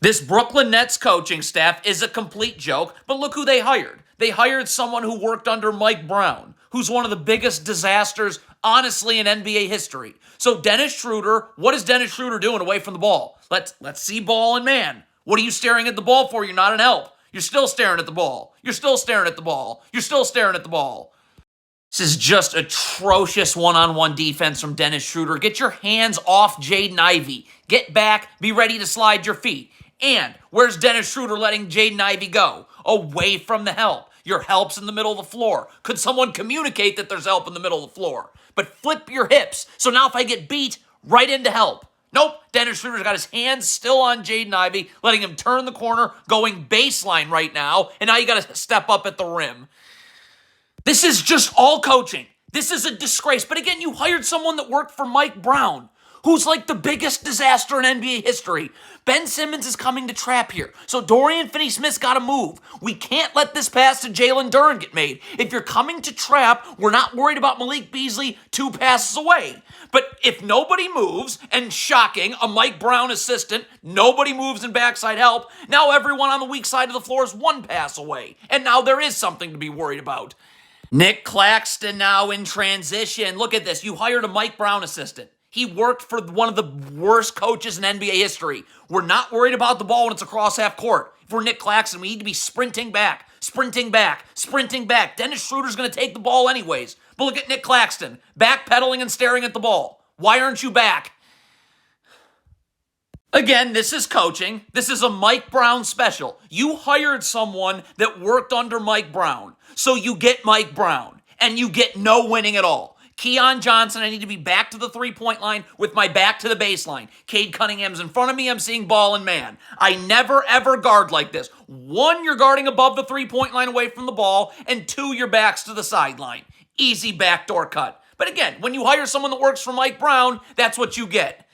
This Brooklyn Nets coaching staff is a complete joke, but look who they hired. They hired someone who worked under Mike Brown, who's one of the biggest disasters, honestly, in NBA history. So Dennis Schroeder, what is Dennis Schroeder doing away from the ball? Let's see ball and man. What are you staring at the ball for? You're not an help. You're still staring at the ball. You're still staring at the ball. You're still staring at the ball. This is just atrocious one-on-one defense from Dennis Schroeder. Get your hands off Jaden Ivey. Get back. Be ready to slide your feet. And where's Dennis Schroeder letting Jaden Ivey go? Away from the help. Your help's in the middle of the floor. Could someone communicate that there's help in the middle of the floor? But flip your hips. So now if I get beat, right into help. Nope, Dennis Schroeder's got his hands still on Jaden Ivey, letting him turn the corner, going baseline right now, and now you got to step up at the rim. This is just all coaching. This is a disgrace. But again, you hired someone that worked for Mike Brown, who's like the biggest disaster in NBA history. Ben Simmons is coming to trap here. So Dorian Finney-Smith's got to move. We can't let this pass to Jalen Duren get made. If you're coming to trap, we're not worried about Malik Beasley 2 passes away. But if nobody moves, and shocking, a Mike Brown assistant, nobody moves in backside help, now everyone on the weak side of the floor is 1 pass away. And now there is something to be worried about. Nick Claxton now in transition. Look at this. You hired a Mike Brown assistant. He worked for one of the worst coaches in NBA history. We're not worried about the ball when it's across half court. If we're Nick Claxton, we need to be sprinting back, sprinting back, sprinting back. Dennis Schroeder's going to take the ball anyways. But look at Nick Claxton, backpedaling and staring at the ball. Why aren't you back? Again, this is coaching. This is a Mike Brown special. You hired someone that worked under Mike Brown. So you get Mike Brown, and you get no winning at all. Keon Johnson, I need to be back to the three-point line with my back to the baseline. Cade Cunningham's in front of me. I'm seeing ball and man. I never, ever guard like this. 1, you're guarding above the three-point line away from the ball, and 2, your back's to the sideline. Easy backdoor cut. But again, when you hire someone that works for Mike Brown, that's what you get.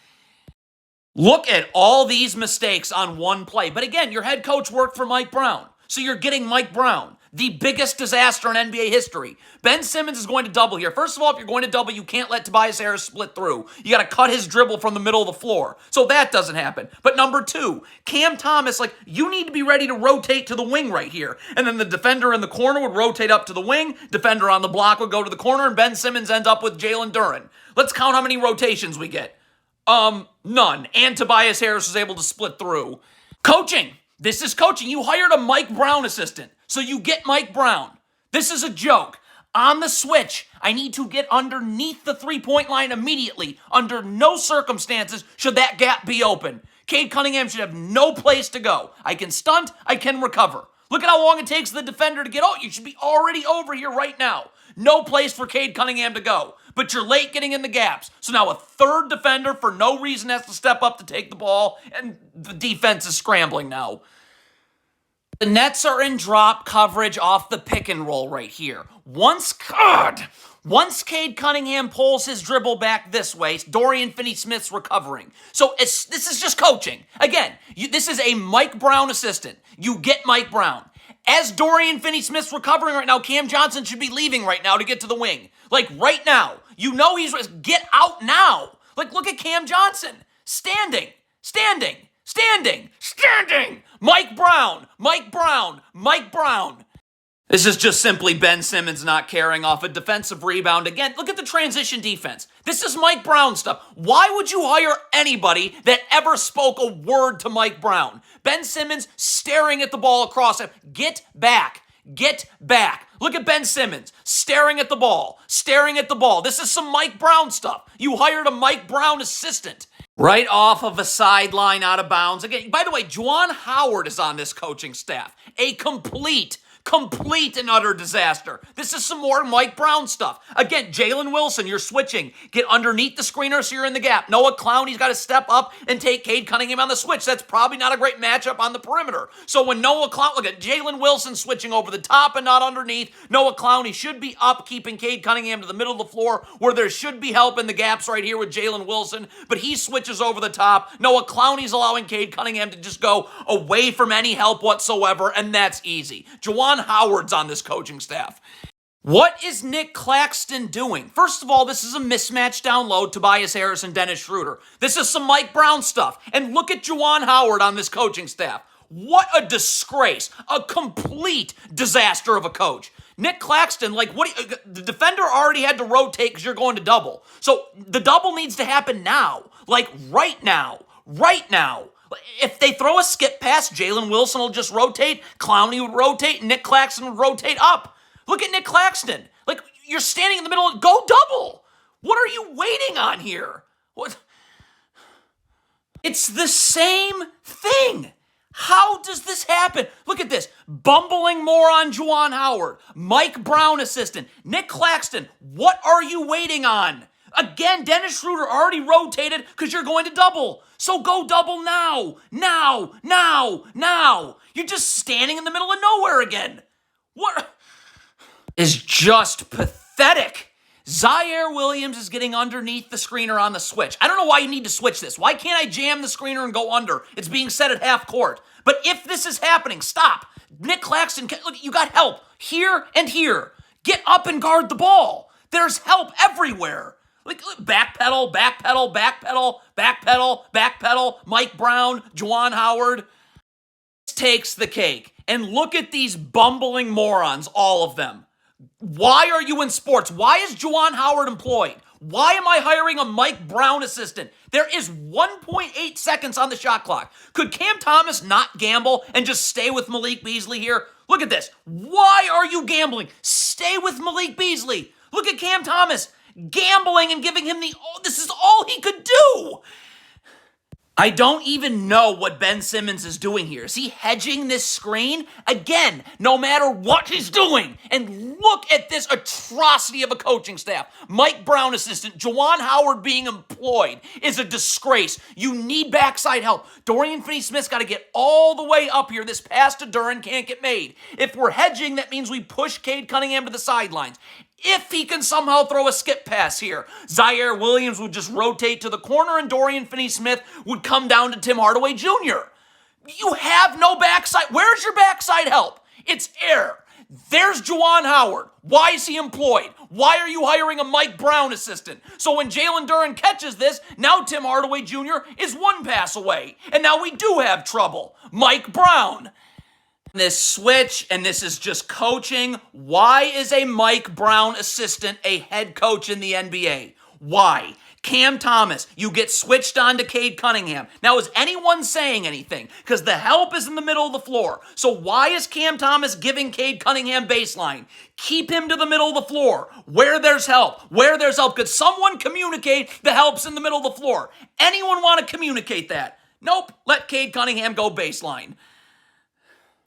Look at all these mistakes on one play. But again, your head coach worked for Mike Brown. So you're getting Mike Brown, the biggest disaster in NBA history. Ben Simmons is going to double here. First of all, if you're going to double, you can't let Tobias Harris split through. You got to cut his dribble from the middle of the floor. So that doesn't happen. But number 2, Cam Thomas, you need to be ready to rotate to the wing right here. And then the defender in the corner would rotate up to the wing. Defender on the block would go to the corner, and Ben Simmons ends up with Jalen Duren. Let's count how many rotations we get. None. And Tobias Harris was able to split through. Coaching. This is coaching. You hired a Mike Brown assistant, so you get Mike Brown. This is a joke. On the switch, I need to get underneath the three-point line immediately. Under no circumstances should that gap be open. Cade Cunningham should have no place to go. I can stunt, I can recover. Look at how long it takes the defender to get out. You should be already over here right now. No place for Cade Cunningham to go. But you're late getting in the gaps. So now a third defender for no reason has to step up to take the ball, and the defense is scrambling now. The Nets are in drop coverage off the pick and roll right here. Once Cade Cunningham pulls his dribble back this way, Dorian Finney-Smith's recovering. So this is just coaching. Again, this is a Mike Brown assistant. You get Mike Brown. As Dorian Finney-Smith's recovering right now, Cam Johnson should be leaving right now to get to the wing. Right now. You know he's... Get out now. Look at Cam Johnson. Standing. Mike Brown. This is just simply Ben Simmons not caring off a defensive rebound. Again, look at the transition defense. This is Mike Brown stuff. Why would you hire anybody that ever spoke a word to Mike Brown? Ben Simmons staring at the ball across him. Get back. Look at Ben Simmons staring at the ball. This is some Mike Brown stuff. You hired a Mike Brown assistant. Right off of a sideline out of bounds. Again, by the way, Juwan Howard is on this coaching staff. A complete and utter disaster. This is some more Mike Brown stuff. Again, Jalen Wilson, you're switching. Get underneath the screener so you're in the gap. Noah Clowney's got to step up and take Cade Cunningham on the switch. That's probably not a great matchup on the perimeter. So when look at Jalen Wilson switching over the top and not underneath. Noah Clowney should be up, keeping Cade Cunningham to the middle of the floor where there should be help in the gaps right here with Jalen Wilson. But he switches over the top. Noah Clowney's allowing Cade Cunningham to just go away from any help whatsoever, and that's easy. Juwan Howard's on this coaching staff. What is Nick Claxton doing? First of all, this is a mismatch down low, Tobias Harris and Dennis Schroeder. This is some Mike Brown stuff. And look at Juwan Howard on this coaching staff. What a disgrace. A complete disaster of a coach. Nick Claxton, the defender already had to rotate because you're going to double. So the double needs to happen now. Like right now. Right now. If they throw a skip pass, Jalen Wilson will just rotate, Clowney would rotate, and Nick Claxton would rotate up. Look at Nick Claxton. Like, you're standing in the middle, go double. What are you waiting on here? What? It's the same thing. How does this happen? Look at this. Bumbling moron Juwan Howard. Mike Brown assistant. Nick Claxton. What are you waiting on? Again, Dennis Schroeder already rotated because you're going to double. So go double now. Now. You're just standing in the middle of nowhere again. What is just pathetic. Zaire Williams is getting underneath the screener on the switch. I don't know why you need to switch this. Why can't I jam the screener and go under? It's being set at half court. But if this is happening, stop. Nick Claxton, look, you got help here and here. Get up and guard the ball. There's help everywhere. Like, backpedal. Mike Brown, Juwan Howard. This takes the cake. And look at these bumbling morons, all of them. Why are you in sports? Why is Juwan Howard employed? Why am I hiring a Mike Brown assistant? There is 1.8 seconds on the shot clock. Could Cam Thomas not gamble and just stay with Malik Beasley here? Look at this. Why are you gambling? Stay with Malik Beasley. Look at Cam Thomas gambling and giving him this is all he could do. I don't even know what Ben Simmons is doing here. Is he hedging this screen? Again, no matter what he's doing. And look at this atrocity of a coaching staff. Mike Brown assistant, Juwan Howard being employed is a disgrace. You need backside help. Dorian Finney-Smith's got to get all the way up here. This pass to Duren can't get made. If we're hedging, that means we push Cade Cunningham to the sidelines. If he can somehow throw a skip pass here, Zaire Williams would just rotate to the corner and Dorian Finney-Smith would come down to Tim Hardaway Jr. You have no backside. Where's your backside help? It's air. There's Juwan Howard. Why is he employed? Why are you hiring a Mike Brown assistant? So when Jalen Duren catches this, now Tim Hardaway Jr. is one pass away. And now we do have trouble. Mike Brown. This switch, and this is just coaching. Why is a Mike Brown assistant a head coach in the NBA? Why? Cam Thomas, you get switched on to Cade Cunningham. Now, is anyone saying anything? Because the help is in the middle of the floor. So why is Cam Thomas giving Cade Cunningham baseline? Keep him to the middle of the floor. Where there's help. Could someone communicate the help's in the middle of the floor? Anyone want to communicate that? Nope. Let Cade Cunningham go baseline.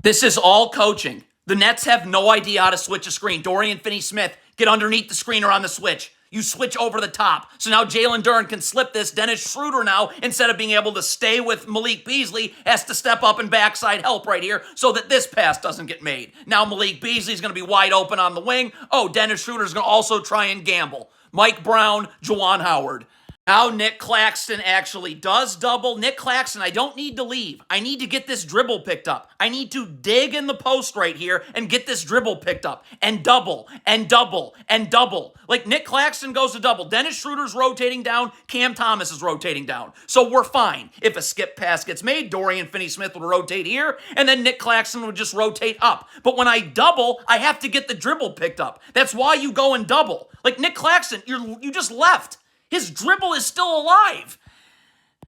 This is all coaching. The Nets have no idea how to switch a screen. Dorian Finney-Smith, get underneath the screener on the switch. You switch over the top. So now Jalen Duren can slip this. Dennis Schroeder now, instead of being able to stay with Malik Beasley, has to step up and backside help right here so that this pass doesn't get made. Now Malik Beasley's going to be wide open on the wing. Oh, Dennis Schroeder's going to also try and gamble. Mike Brown, Juwan Howard. Now Nick Claxton actually does double. Nick Claxton, I don't need to leave. I need to get this dribble picked up. I need to dig in the post right here and get this dribble picked up. And double. Like Nick Claxton goes to double. Dennis Schroeder's rotating down. Cam Thomas is rotating down. So we're fine. If a skip pass gets made, Dorian Finney-Smith would rotate here, and then Nick Claxton would just rotate up. But when I double, I have to get the dribble picked up. That's why you go and double. Like Nick Claxton, you just left. His dribble is still alive.